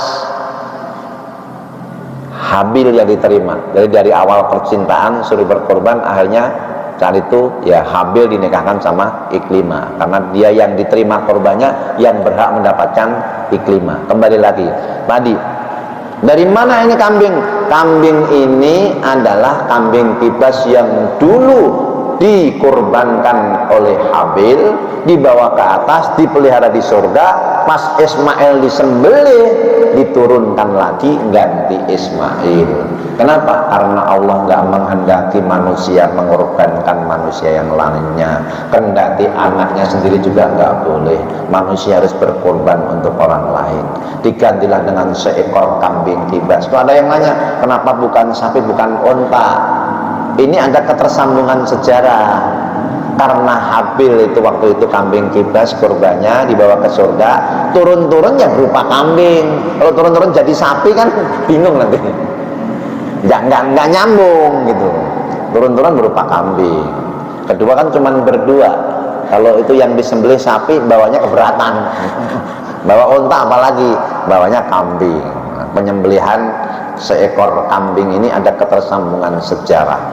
Habil yang diterima. Dari awal percintaan suruh berkorban, akhirnya Saat itu ya Habil dinikahkan sama Iklimah, karena dia yang diterima korbannya, yang berhak mendapatkan Iklimah. Kembali lagi tadi, dari mana ini kambing? Kambing ini adalah kambing kibas yang dulu dikorbankan oleh Habil, dibawa ke atas, dipelihara di surga. Pas Ismail disembelih, diturunkan lagi ganti Ismail. Kenapa? Karena Allah nggak menghendaki manusia mengorbankan manusia yang lainnya. Kendati anaknya sendiri juga nggak boleh. Manusia harus berkorban untuk orang lain. Digantilah dengan seekor kambing kibas. Kalau ada yang nanya, kenapa bukan sapi, bukan unta? Ini ada ketersambungan sejarah. Karena Habil itu waktu itu kambing kibas, korbannya dibawa ke surga, turun-turun ya berupa kambing. Kalau turun-turun jadi sapi kan bingung nanti, nggak nyambung gitu. Turun-turun berupa kambing. Kedua kan cuma berdua. Kalau itu yang disembelih sapi, bawanya keberatan. Bawa unta apalagi, bawanya kambing. Penyembelihan seekor kambing ini ada ketersambungan sejarah.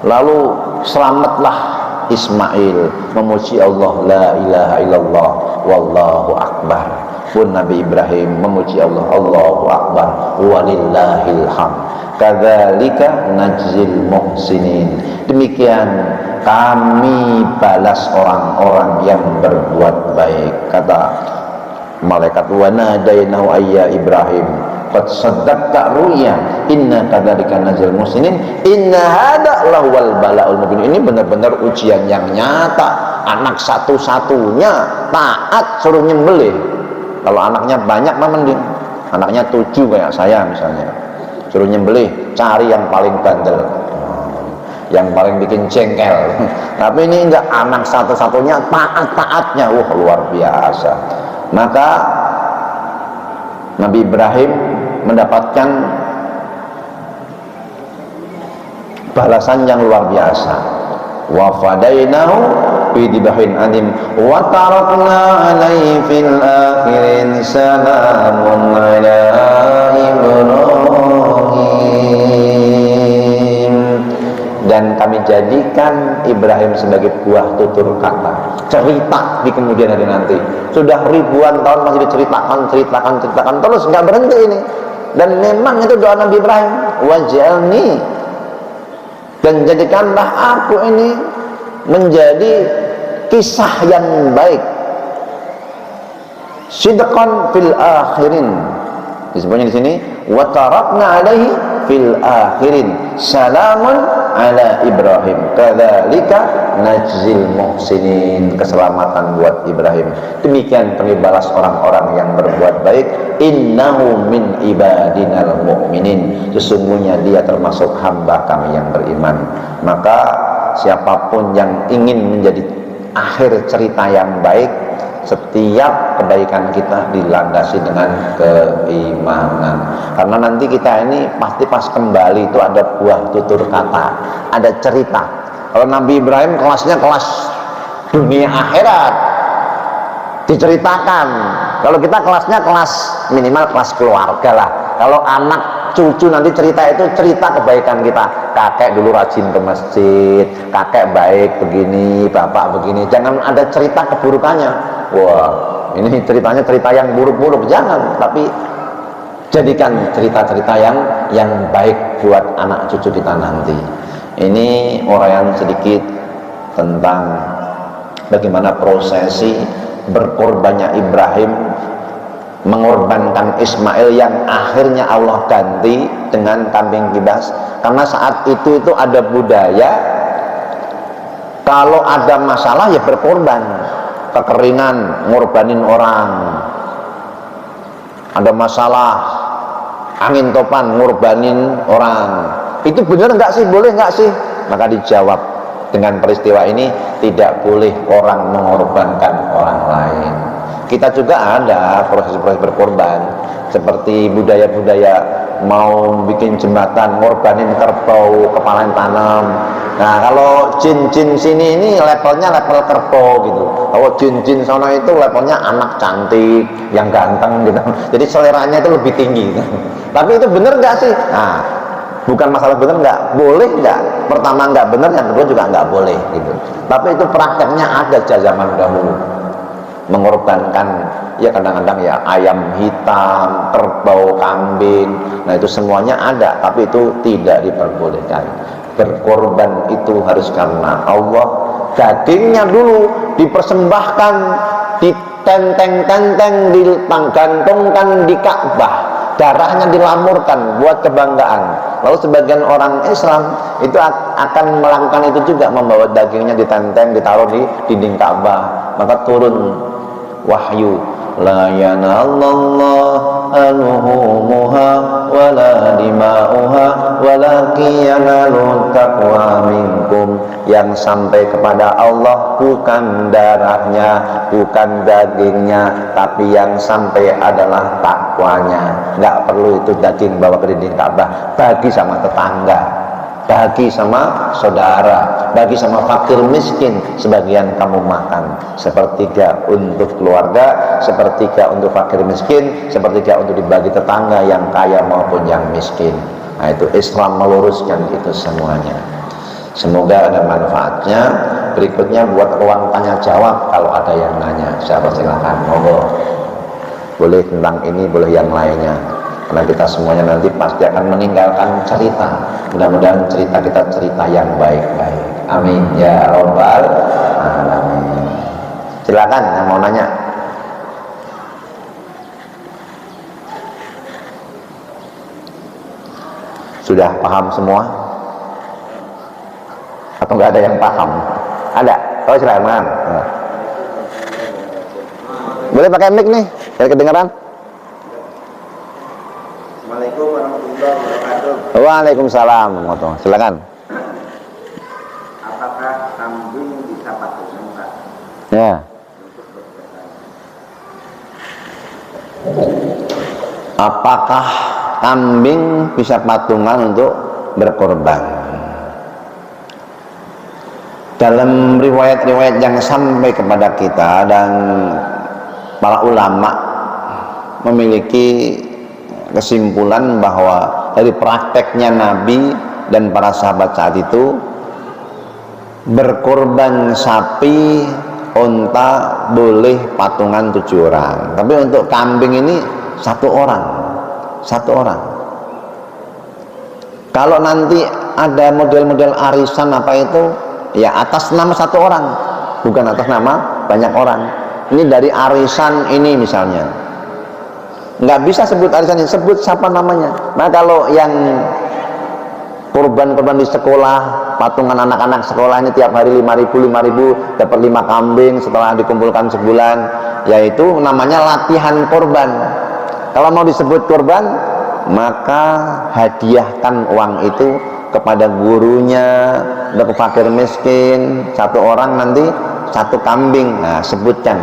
Lalu selamatlah Ismail, memuji Allah, la ilaha illallah wallahu akbar. Pun Nabi Ibrahim memuji Allah, Allahu akbar walillahil hamd. Kadzalika najzil muhsinin. Demikian kami balas orang-orang yang berbuat baik. Kata malaikat, wa nadainahu ayya Ibrahim qad saddaqta ru'ya inna kadzalika najzil muhsinin inna hadza lahwal balaul mubin. Ini benar-benar ujian yang nyata. Anak satu-satunya taat suruh nyembelih. Kalau anaknya banyak mah mending, anaknya 7 kayak saya misalnya, suruh nyembelih, cari yang paling bandel, yang paling bikin jengkel. Tapi ini enggak, anak satu-satunya taat-taatnya luar biasa. Maka Nabi Ibrahim mendapatkan balasan yang luar biasa. Wa fadainahu bi dibhin adim wa tarakna alaihi fil akhirin salamun ala Ibrahim. Dan kami jadikan Ibrahim sebagai buah tutur kata, cerita di kemudian hari nanti. Sudah ribuan tahun masih diceritakan terus, nggak berhenti ini. Dan memang itu doa Nabi Ibrahim, waj'alni, dan jadikanlah aku ini menjadi kisah yang baik, sidqan fil akhirin. Disebutnya di sini wa tarakna alaihi fil akhirin salamun ala Ibrahim kadzalika najzil muhsinin. Keselamatan buat Ibrahim. Demikian kami balas orang-orang yang berbuat baik. Innahu min ibadinal mu'minin. Sesungguhnya dia termasuk hamba kami yang beriman. Maka siapapun yang ingin menjadi akhir cerita yang baik, setiap kebaikan kita dilandasi dengan keimanan. Karena nanti kita ini pasti pas kembali itu ada buah tutur kata, ada cerita. Kalau Nabi Ibrahim kelasnya kelas dunia akhirat, diceritakan. Kalau kita kelasnya kelas minimal kelas keluarga lah. Kalau anak cucu nanti cerita itu cerita kebaikan kita. Kakek dulu rajin ke masjid, kakek baik begini, bapak begini. Jangan ada cerita keburukannya. Wah, ini ceritanya cerita yang buruk-buruk, jangan. Tapi jadikan cerita-cerita yang baik buat anak cucu kita nanti. Ini uraian sedikit tentang bagaimana prosesi berkorbannya Ibrahim mengorbankan Ismail yang akhirnya Allah ganti dengan kambing kibas. Karena saat itu ada budaya kalau ada masalah ya berkorban, kekeringan ngorbanin orang, ada masalah angin topan ngorbanin orang. Itu benar nggak sih, boleh nggak sih? Maka dijawab dengan peristiwa ini, tidak boleh orang mengorbankan orang lain. Kita juga ada proses-proses berkorban, seperti budaya-budaya mau bikin jembatan ngorbanin kerbau, kepala yang tanam. Nah, kalau jin-jin sini ini levelnya level kerbau gitu. Kalau jin-jin sana itu levelnya anak cantik, yang ganteng gitu. Jadi seleranya itu lebih tinggi gitu. Tapi itu bener nggak sih? Nah, bukan masalah benar enggak, boleh enggak, pertama enggak benar, yang kedua juga enggak boleh gitu. Tapi itu prakteknya ada sejak zaman dahulu, mengorbankan ya kadang-kadang ya ayam hitam, kerbau, kambing, nah itu semuanya ada, tapi itu tidak diperbolehkan. Berkorban itu harus karena Allah. Dagingnya dulu dipersembahkan, ditenteng-tenteng, digantungkan di Ka'bah, darahnya dilamurkan buat kebanggaan. Lalu sebagian orang Islam itu akan melakukan itu juga, membawa dagingnya ditenteng, ditaruh di dinding Ka'bah. Maka turun wahyu, la yanallallahu aluhumuha wala dima'uha walakin yanalu taqwa minkum. Yang sampai kepada Allah bukan darahnya, bukan dagingnya, tapi yang sampai adalah takwanya. Nggak perlu itu daging bawa ke dinding Ka'bah, bagi sama tetangga, bagi sama saudara, bagi sama fakir miskin, sebagian kamu makan, sepertiga untuk keluarga, sepertiga untuk fakir miskin, sepertiga untuk dibagi tetangga yang kaya maupun yang miskin. Nah itu Islam meluruskan itu semuanya. Semoga ada manfaatnya. Berikutnya buat ruang tanya jawab, kalau ada yang nanya siapa silakan, monggo. Boleh tentang ini, boleh yang lainnya, karena kita semuanya nanti pasti akan meninggalkan cerita. Mudah-mudahan cerita kita cerita yang baik-baik. Amin ya robbal alamin. Silakan yang mau nanya. Sudah paham semua? Atau nggak ada yang paham? Ada? Oh silakan. Boleh pakai mic nih, biar kedengaran. Assalamualaikum warahmatullahi wabarakatuh. Waalaikumsalam. Silakan. Apakah kambing bisa patungan, Pak? Ya. Apakah kambing bisa patungan untuk berkorban? Dalam riwayat-riwayat yang sampai kepada kita dan para ulama memiliki kesimpulan bahwa dari prakteknya Nabi dan para sahabat saat itu, berkorban sapi, unta boleh patungan 7 orang, tapi untuk kambing ini 1 orang. Kalau nanti ada model-model arisan apa itu, ya atas nama 1 orang, bukan atas nama banyak orang. Ini dari arisan ini misalnya, nggak bisa sebut arisan ini, sebut siapa namanya. Nah kalau yang korban-korban di sekolah, patungan anak-anak sekolah ini tiap hari 5.000 dapat 5 kambing setelah dikumpulkan sebulan, yaitu namanya latihan korban. Kalau mau disebut korban, maka hadiahkan uang itu kepada gurunya, ke fakir miskin, 1 orang nanti 1 kambing. Nah sebutkan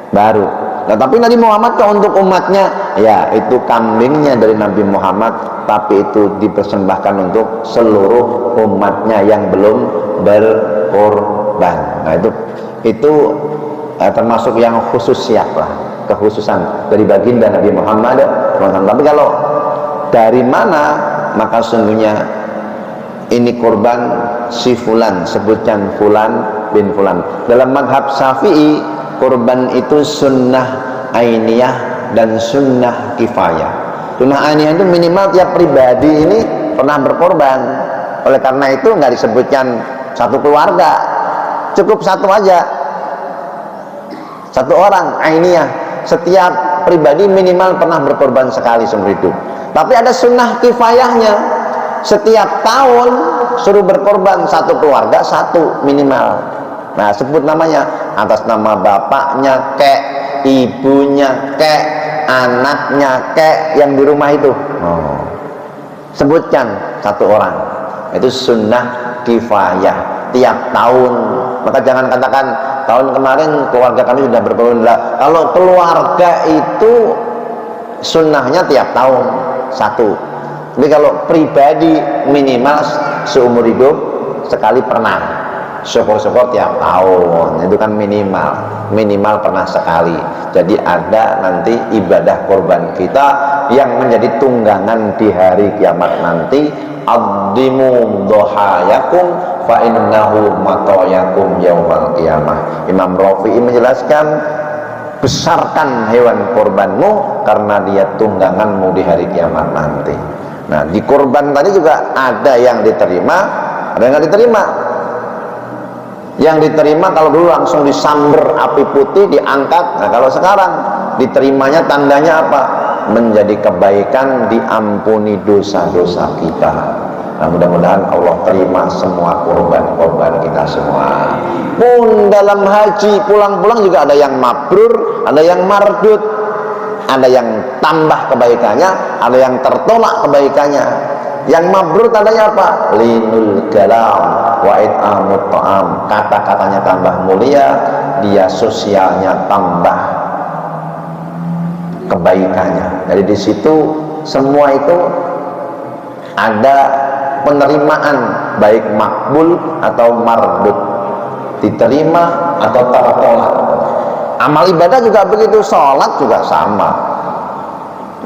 baru. Nah tapi Nabi Muhammad untuk umatnya, ya itu kambingnya dari Nabi Muhammad, tapi itu dipersembahkan untuk seluruh umatnya yang belum berkorban. Nah itu termasuk yang khusus, siapa kekhususan dari baginda Nabi Muhammad. Tapi kalau dari mana, maka sungguhnya ini korban si fulan, sebutkan fulan bin fulan. Dalam madhab Syafi'i, korban itu sunnah ainiyah dan sunnah kifayah. Sunnah ainiyah itu minimal tiap pribadi ini pernah berkorban. Oleh karena itu nggak disebutkan 1 keluarga, cukup 1 aja, 1 orang ainiyah. Setiap pribadi minimal pernah berkorban sekali seumur hidup. Tapi ada sunnah kifayahnya, setiap tahun suruh berkorban 1 keluarga 1 minimal. Nah sebut namanya, atas nama bapaknya kek, ibunya kek, anaknya kek, yang di rumah itu. Sebutkan 1 orang. Itu sunnah kifayah tiap tahun. Maka jangan katakan tahun kemarin keluarga kami sudah berkorban. Kalau keluarga itu sunnahnya tiap tahun 1. Tapi kalau pribadi minimal seumur hidup sekali pernah. syukur-syukur tiap tahun, itu kan minimal pernah sekali. Jadi ada nanti ibadah kurban kita yang menjadi tunggangan di hari kiamat nanti. Addimu dhahayakum fa innahu matayakum yaumal qiyamah. Imam Rafi'i menjelaskan, besarkan hewan kurbanmu karena dia tungganganmu di hari kiamat nanti. Nah, di kurban tadi juga ada yang diterima, ada yang nggak diterima. Yang diterima kalau dulu langsung disamber api putih, diangkat. Nah, kalau sekarang diterimanya tandanya apa? Menjadi kebaikan, diampuni dosa-dosa kita. Nah, mudah-mudahan Allah terima semua korban-korban kita semua. Pun dalam haji pulang-pulang juga ada yang mabrur, ada yang mardud, ada yang tambah kebaikannya, ada yang tertolak kebaikannya. Yang mabrur tandanya apa? Linul kalam wa it'amut ta'am. Kata-katanya tambah mulia, dia sosialnya tambah kebaikannya. Jadi di situ semua itu ada penerimaan, baik makbul atau mardud, diterima atau tertolak. Amal ibadah juga begitu, sholat juga sama.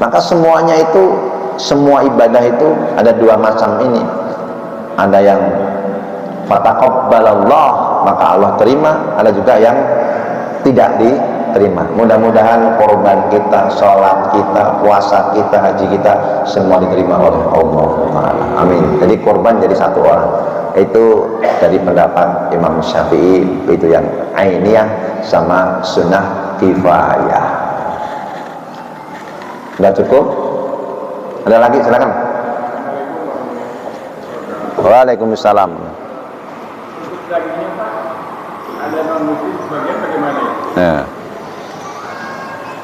Maka semuanya itu, semua ibadah itu ada dua macam ini. Ada yang fataqabbalallah, maka Allah terima. Ada juga yang tidak diterima. Mudah-mudahan korban kita, sholat kita, puasa kita, haji kita semua diterima oleh Allah Ta'ala. Amin. Jadi korban jadi satu orang. Itu dari pendapat Imam Syafi'i, itu yang ainiyah sama sunnah kifayah. Sudah cukup? Ada lagi? Silakan. Waalaikumsalam. Nah,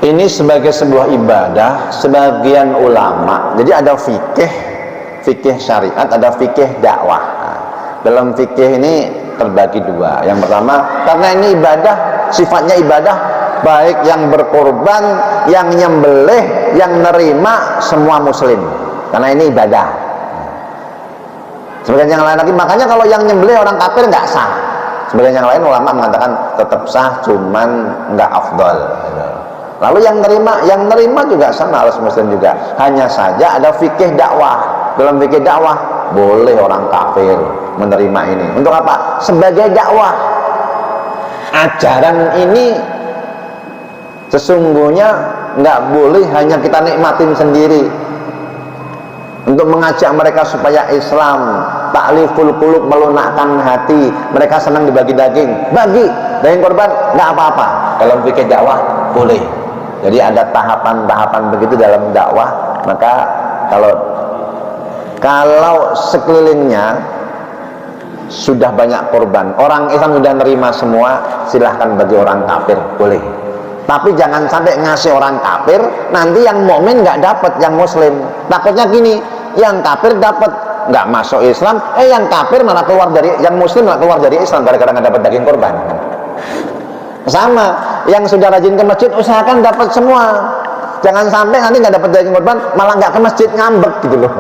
ini sebagai sebuah ibadah, sebagian ulama. Jadi ada fikih syariat, ada fikih dakwah. Dalam fikih ini terbagi dua. Yang pertama, karena ini ibadah, sifatnya ibadah, baik yang berkorban, yang nyembelih, yang nerima, semua muslim. Karena ini ibadah. Sebagian yang lain lagi, makanya kalau yang nyembelih orang kafir nggak sah. Sebagian yang lain ulama mengatakan tetap sah, cuman nggak afdal. Lalu yang nerima juga sama, harus muslim juga. Hanya saja ada fikih dakwah. Dalam fikih dakwah boleh orang kafir menerima ini. Untuk apa? Sebagai dakwah. Ajaran ini sesungguhnya nggak boleh hanya kita nikmatin sendiri. Untuk mengajak mereka supaya Islam, ta'liful qulub, melunakkan hati, mereka senang dibagi daging, bagi daging korban, nggak apa-apa. Dalam fikih dakwah boleh. Jadi ada tahapan-tahapan begitu dalam dakwah. Maka kalau sekelilingnya sudah banyak korban, orang Islam sudah nerima semua, silahkan bagi orang kafir, boleh. Tapi jangan sampai ngasih orang kafir, nanti yang mukmin nggak dapat, yang muslim. Takutnya gini, yang kafir dapat, nggak masuk Islam, yang kafir malah keluar dari, yang muslim malah keluar dari Islam gara-gara nggak dapat daging korban. Sama, yang sudah rajin ke masjid, usahakan dapat semua. Jangan sampai nanti nggak dapat daging korban, malah nggak ke masjid, ngambek gitu loh.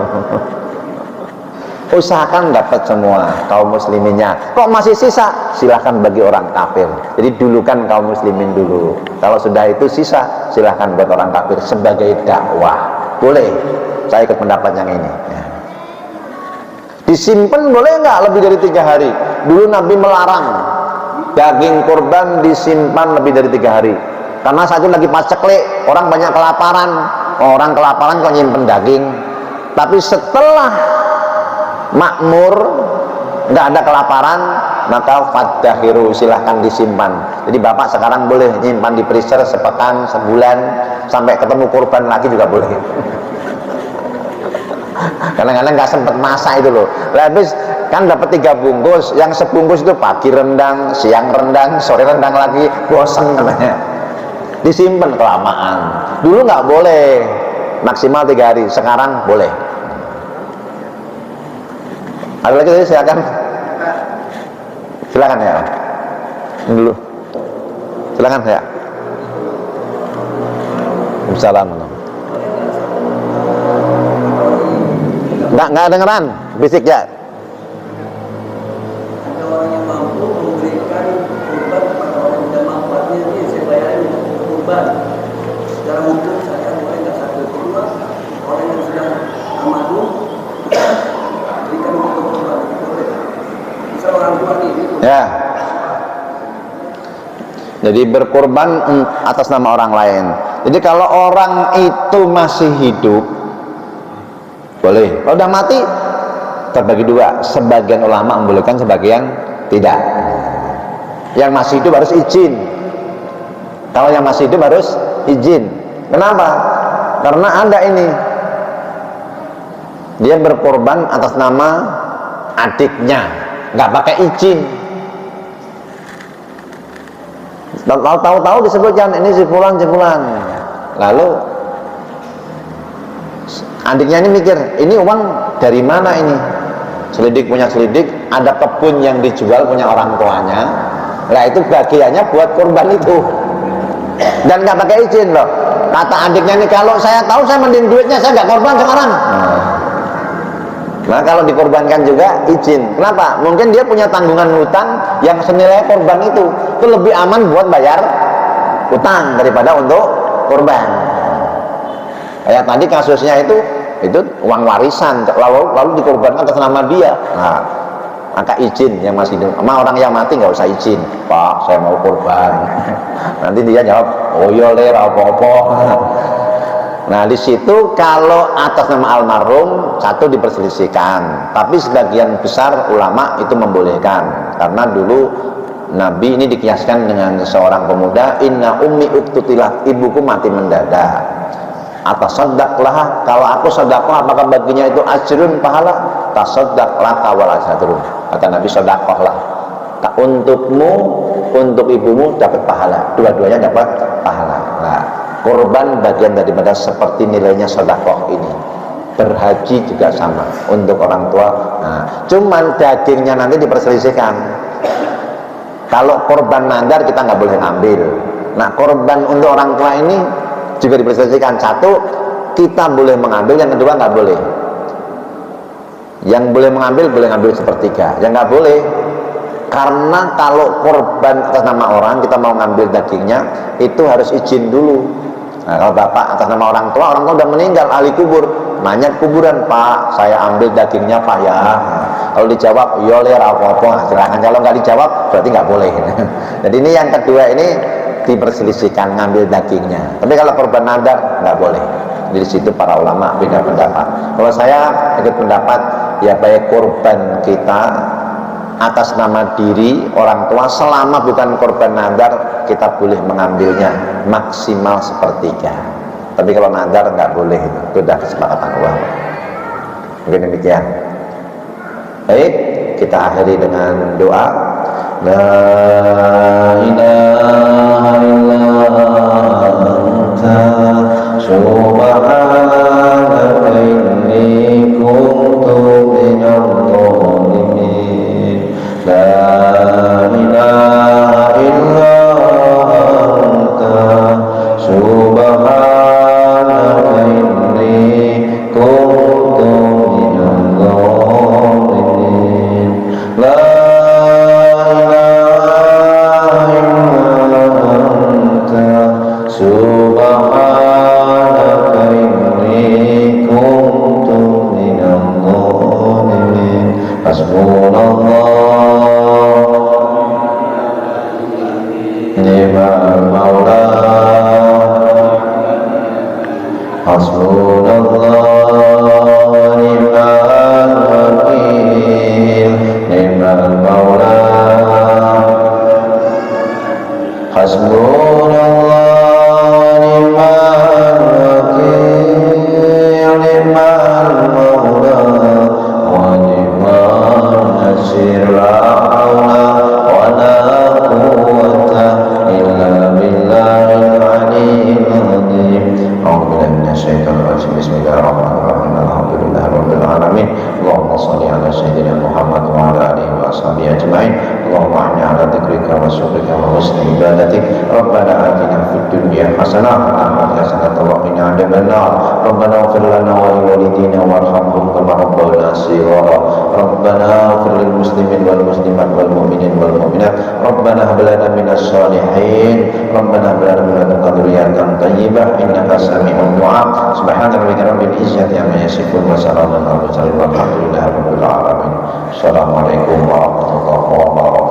Usahakan dapat semua kaum musliminnya. Kok masih sisa? Silahkan bagi orang kafir. Jadi dulukan kaum muslimin dulu. Kalau sudah itu sisa, silahkan buat orang kafir sebagai dakwah. Boleh. Saya ikut pendapat yang ini. Ya. Disimpan boleh nggak lebih dari 3 hari? Dulu Nabi melarang daging kurban disimpan lebih dari 3 hari. Karena saat itu lagi paceklik, orang banyak kelaparan. Orang kelaparan kok nyimpen daging. Tapi setelah makmur, nggak ada kelaparan, maka faddahiru, silahkan disimpan. Jadi bapak sekarang boleh nyimpan di freezer sepekan, sebulan, sampai ketemu kurban lagi juga boleh. Kadang-kadang nggak sempet masak itu loh. Habis kan dapat 3 bungkus, yang sebungkus itu pagi rendang, siang rendang, sore rendang lagi, bosan namanya. Disimpan kelamaan. Dulu nggak boleh, maksimal 3 hari. Sekarang boleh. Ada lagi tadi, silakan ya. Dulu. Silakan ya. Assalamualaikum. Nggak dengeran, bisik ya. Ada orang yang mampu Secara mungkin saya boleh nggak satu kedua orang yang sedang amadu berikan untuk korban boleh. Misal orang tua nih. Ya. Jadi berkorban atas nama orang lain. Jadi kalau orang itu masih hidup boleh. Kalau udah mati terbagi dua. Sebagian ulama membolehkan, sebagian tidak. Yang masih hidup harus izin. Kalau yang masih hidup harus izin. Kenapa? Karena ada ini, dia berkorban atas nama adiknya, nggak pakai izin. Tahu-tahu disebutkan ini si fulan. Lalu adiknya ini mikir, ini uang dari mana ini? Selidik punya selidik, ada kebun yang dijual punya orang tuanya. Nah itu bagiannya buat korban itu. Dan nggak pakai izin loh. Kata adiknya ini, kalau saya tahu saya mending duitnya, saya nggak korban sekarang. Nah kalau dikorbankan juga izin. Kenapa? Mungkin dia punya tanggungan hutang yang senilai korban itu lebih aman buat bayar hutang daripada untuk korban. Kayak tadi kasusnya itu uang warisan lalu dikorbankan atas nama dia. Nah, maka izin yang masih hidup. Sama orang yang mati nggak usah izin. Pak, saya mau korban. Nanti dia jawab, oh iya ler apa-apa. Nah di situ kalau atas nama almarhum satu diperselisihkan, tapi sebagian besar ulama itu membolehkan karena dulu Nabi ini dikiaskan dengan seorang pemuda, inna ummi uktutilah, ibuku mati mendadak. Atasaddaqlah, kalau aku sedekah apakah baginya itu ajrun pahala? Tasaddaqlah kawal ajrun. Kata Nabi, sedekahlah. Untukmu, untuk ibumu dapat pahala, dua-duanya dapat pahala. Nah, korban bagian daripada seperti nilainya sedekah ini. Berhaji juga sama untuk orang tua. Nah, cuman dagingnya nanti diperselisihkan. Kalau korban nadar kita nggak boleh ngambil. Nah, korban untuk orang tua ini juga diperselisihkan. Satu, kita boleh mengambil, yang kedua nggak boleh. Yang boleh mengambil, boleh ngambil sepertiga. Yang nggak boleh, karena kalau korban atas nama orang, kita mau ngambil dagingnya, itu harus izin dulu. Nah, kalau bapak atas nama orang tua udah meninggal, ahli kubur, nanya kuburan, Pak, saya ambil dagingnya Pak ya. Kalau dijawab, iya ler apa-apa, silahkan. Kalau nggak dijawab, berarti nggak boleh. Jadi ini yang kedua ini diperselisihkan ngambil dagingnya. Tapi kalau korban nadar nggak boleh. Di situ para ulama beda pendapat. Kalau saya ikut pendapat, ya baik korban kita atas nama diri orang tua, selama bukan korban nadar, kita boleh mengambilnya maksimal sepertiga. Tapi kalau nadar nggak boleh, itu sudah kesepakatan ulama. Mungkin demikian. Baik, kita akhiri dengan doa. La ilaha illa anta subhanaka inni kuntu minadh dhalimin. La ilaha illa anta subhanaka inni kuntu minadh dhalimin. La subhanaka inni kuntu minadh dhalimin. Hasbunallah ni'mal maula, hasbunallah ni'mal wakil, ni'mal maula, hasbunallah ni'mal wakil, ni'mal maula wa ni'mal nasir. La haula wa la quwwata illa billahil aliyyil azim. A'udzu billahi minasyaitonir rajim. Bismillahirrahmanirrahim. Alhamdulillahirabbil alamin. Allahumma shalli ala sayyidina Muhammad wa ala alihi wa sahbihi ajmain. Allahumma inni ala dzikrika wa syukrika wa husni ibadatik. Rabbana atina fid dunya dunya hasanah wa fil akhirati hasanah wa qina adzabannar. Rabbana ighfir lana wa liwalidina warhamhum kama rabbayana shighara. Rabbana ighfir lil muslimin wal muslimat wal mu'minin wal mu'minat. Rabbana hab lana minas shalihin. Rabbana hab lana min ladunka dzurriyyatan thayyibah innaka sami'ud du'a. Subhana rabbika rabbil izzati amma yasifun wa salamun alal mursalin walhamdulillahi rabbil alamin. Assalamualaikum warahmatullahi wabarakatuh.